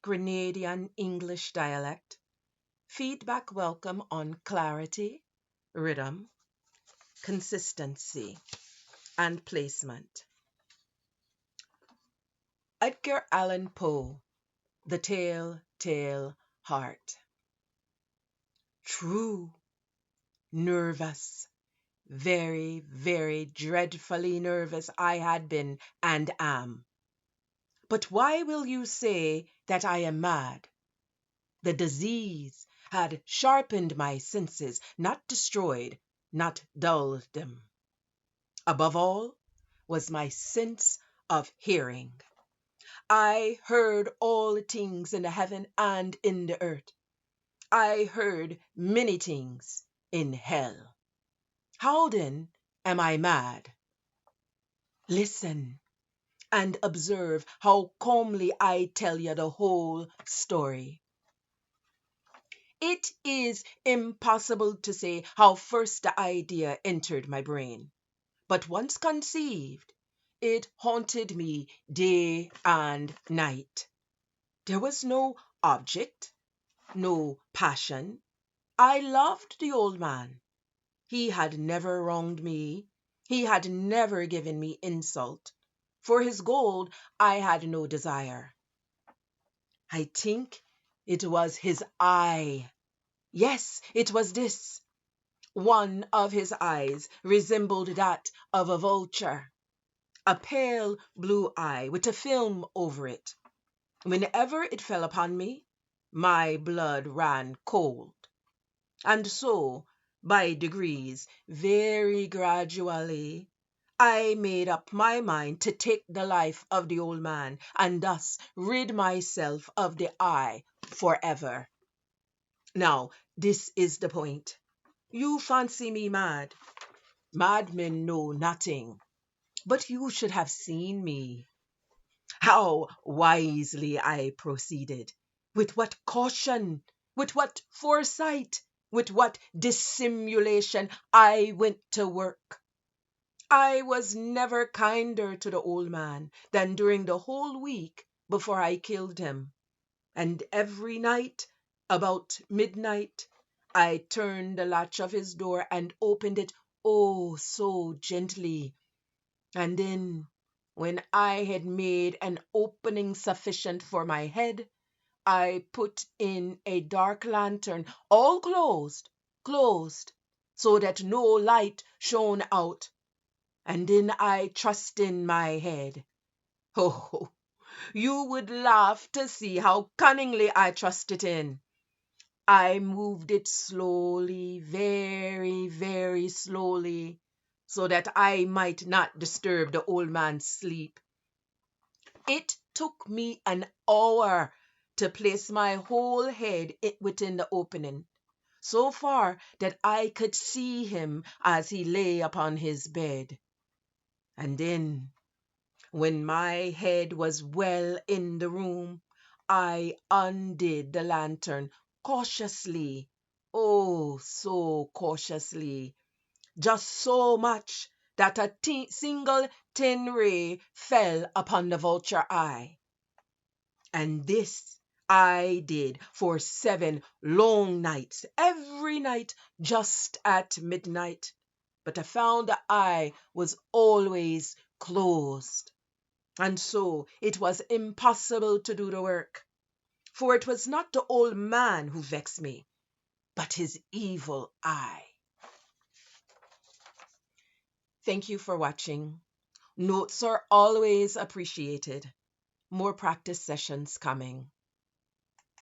Grenadian English dialect. Feedback welcome on clarity, rhythm, consistency, and placement. Edgar Allen Poe, The Telltale Heart. True, nervous, very, very dreadfully nervous I had been and am. But why will you say that I am mad? The disease had sharpened my senses, not destroyed, not dulled them. Above all was my sense of hearing. I heard all things in the heaven and in the earth. I heard many things in hell. How then am I mad? Listen and observe how calmly I tell you the whole story. It is impossible to say how first the idea entered my brain, but once conceived, it haunted me day and night. There was no object, no passion. I loved the old man. He had never wronged me. He had never given me insult. For his gold I had no desire. I think it was his eye. Yes, it was this. One of his eyes resembled that of a vulture, a pale blue eye with a film over it. Whenever it fell upon me, my blood ran cold. And so, by degrees, very gradually, I made up my mind to take the life of the old man and thus rid myself of the eye forever. Now, this is the point. You fancy me mad. Madmen know nothing. But you should have seen me. How wisely I proceeded. With what caution, with what foresight, with what dissimulation I went to work. I was never kinder to the old man than during the whole week before I killed him. And every night, about midnight, I turned the latch of his door and opened it, oh, so gently. And then, when I had made an opening sufficient for my head, I put in a dark lantern, all closed, so that no light shone out. And then I thrust in my head. Oh, you would laugh to see how cunningly I thrust it in. I moved it slowly, very, very slowly, so that I might not disturb the old man's sleep. It took me an hour to place my whole head within the opening, so far that I could see him as he lay upon his bed. And then, when my head was well in the room, I undid the lantern cautiously, oh, so cautiously, just so much that a single thin ray fell upon the vulture eye. And this I did for 7 long nights, every night just at midnight. But I found the eye was always closed. And so it was impossible to do the work. For it was not the old man who vexed me, but his evil eye. Thank you for watching. Notes are always appreciated. More practice sessions coming.